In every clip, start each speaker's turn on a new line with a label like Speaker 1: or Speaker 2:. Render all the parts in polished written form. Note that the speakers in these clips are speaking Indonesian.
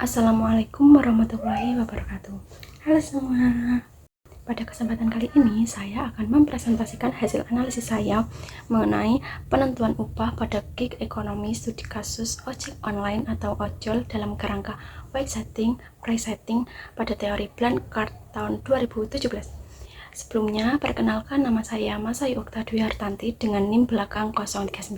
Speaker 1: Assalamualaikum warahmatullahi wabarakatuh. Halo semua. Pada kesempatan kali ini saya akan mempresentasikan hasil analisis saya mengenai penentuan upah pada gig ekonomi studi kasus ojek online atau ojol dalam kerangka wage setting, price setting pada teori Blanchard tahun 2017. Sebelumnya, perkenalkan nama saya Masayu Okta Dwi Hartanti dengan NIM belakang 039.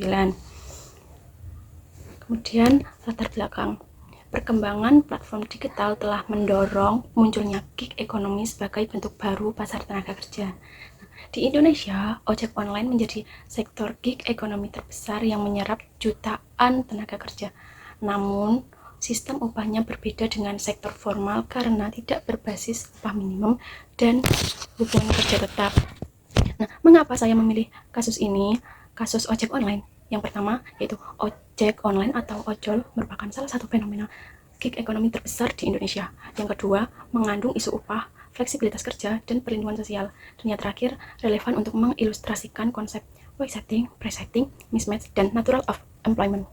Speaker 1: Kemudian latar belakang. Perkembangan platform digital telah mendorong munculnya gig ekonomi sebagai bentuk baru pasar tenaga kerja. Di Indonesia, ojek online menjadi sektor gig ekonomi terbesar yang menyerap jutaan tenaga kerja. Namun, sistem upahnya berbeda dengan sektor formal karena tidak berbasis upah minimum dan hubungan kerja tetap. Nah, mengapa saya memilih kasus ini, kasus ojek online? Yang pertama, yaitu ojek online atau ojol merupakan salah satu fenomena gig ekonomi terbesar di Indonesia. Yang kedua, mengandung isu upah, fleksibilitas kerja, dan perlindungan sosial. Dan yang terakhir, relevan untuk mengilustrasikan konsep wage setting, price setting, mismatch, dan natural of employment.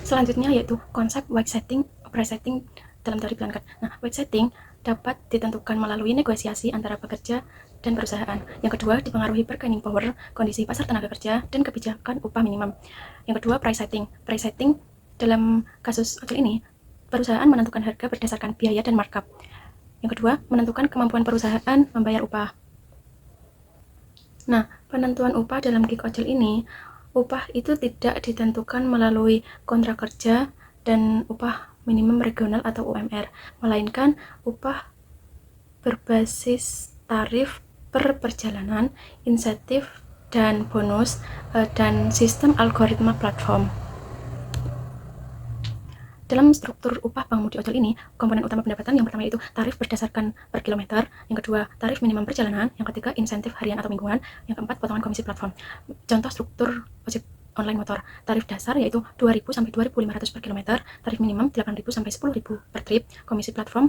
Speaker 1: Selanjutnya yaitu konsep wage setting, price setting dalam teori Blanchard. Nah, wage setting dapat ditentukan melalui negosiasi antara pekerja dan perusahaan. Yang kedua, dipengaruhi bargaining power, kondisi pasar tenaga kerja, dan kebijakan upah minimum. Yang kedua, price setting. Price setting dalam kasus ojol ini, perusahaan menentukan harga berdasarkan biaya dan markup. Yang kedua, menentukan kemampuan perusahaan membayar upah. Nah, penentuan upah dalam gig ojol ini, upah itu tidak ditentukan melalui kontrak kerja dan upah minimum regional atau UMR, melainkan upah berbasis tarif per perjalanan, insentif, dan bonus, dan sistem algoritma platform. Dalam struktur upah pengemudi ojol ini, komponen utama pendapatan yang pertama yaitu tarif berdasarkan per kilometer, yang kedua tarif minimum perjalanan, yang ketiga insentif harian atau mingguan, yang keempat potongan komisi platform. Contoh struktur ojek online motor, tarif dasar yaitu 2.000 sampai 2.500 per kilometer, tarif minimum 8.000 sampai 10.000 per trip, komisi platform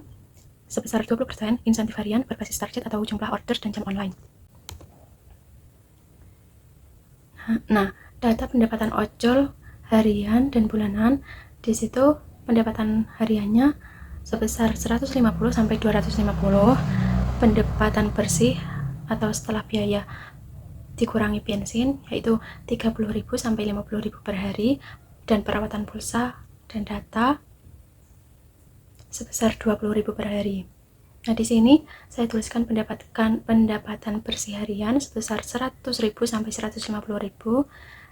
Speaker 1: sebesar 20%, insentif harian berbasis target atau jumlah order dan jam online. Nah, data pendapatan ojol harian dan bulanan, di situ pendapatan hariannya sebesar 150 sampai 250, pendapatan bersih atau setelah biaya dikurangi bensin yaitu 30.000 sampai 50.000 per hari, dan perawatan pulsa dan data sebesar 20.000 per hari. Nah, di sini saya tuliskan pendapatan bersih harian sebesar 100.000 sampai 150.000,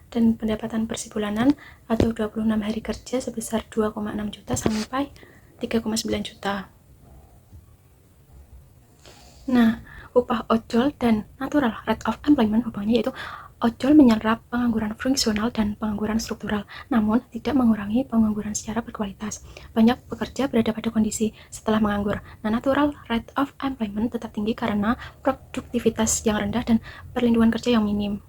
Speaker 1: dan pendapatan bersih bulanan atau 26 hari kerja sebesar 2,6 juta sampai 3,9 juta. Nah, upah ojol dan natural rate of employment hubungannya yaitu ojol menyerap pengangguran fungsional dan pengangguran struktural, namun tidak mengurangi pengangguran secara berkualitas. Banyak pekerja berada pada kondisi setelah menganggur. Nah, natural rate of employment tetap tinggi karena produktivitas yang rendah dan perlindungan kerja yang minim.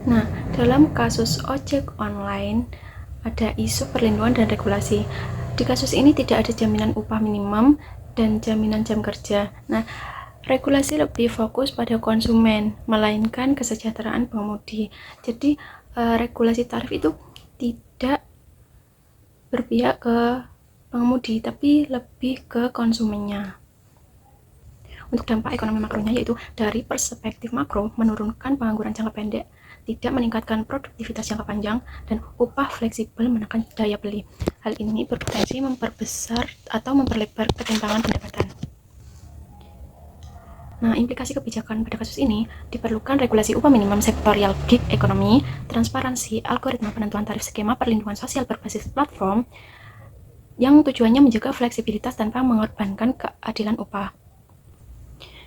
Speaker 1: Nah, dalam kasus ojek online ada isu perlindungan dan regulasi. Di kasus ini tidak ada jaminan upah minimum dan jaminan jam kerja. Nah, regulasi lebih fokus pada konsumen, melainkan kesejahteraan pengemudi. Jadi, regulasi tarif itu tidak berpihak ke pengemudi, tapi lebih ke konsumennya. Untuk dampak ekonomi makronya yaitu dari perspektif makro, menurunkan pengangguran jangka pendek, tidak meningkatkan produktivitas jangka panjang, dan upah fleksibel menekan daya beli. Hal ini berpotensi memperbesar atau memperlebar ketimpangan pendapatan. Nah, implikasi kebijakan pada kasus ini diperlukan regulasi upah minimum sektorial gig ekonomi, transparansi algoritma penentuan tarif, skema perlindungan sosial berbasis platform yang tujuannya menjaga fleksibilitas tanpa mengorbankan keadilan upah.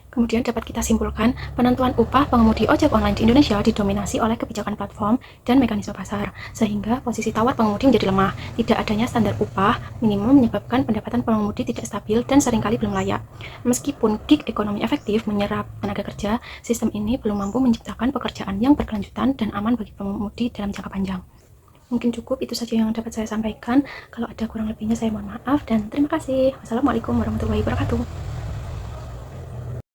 Speaker 1: Kemudian dapat kita simpulkan, penentuan upah pengemudi ojek online di Indonesia didominasi oleh kebijakan platform dan mekanisme pasar, sehingga posisi tawar pengemudi menjadi lemah. Tidak adanya standar upah minimum menyebabkan pendapatan pengemudi tidak stabil dan seringkali belum layak. Meskipun gig ekonomi efektif menyerap tenaga kerja, sistem ini belum mampu menciptakan pekerjaan yang berkelanjutan dan aman bagi pengemudi dalam jangka panjang. Mungkin cukup itu saja yang dapat saya sampaikan. Kalau ada kurang lebihnya saya mohon maaf dan terima kasih. Wassalamualaikum warahmatullahi wabarakatuh.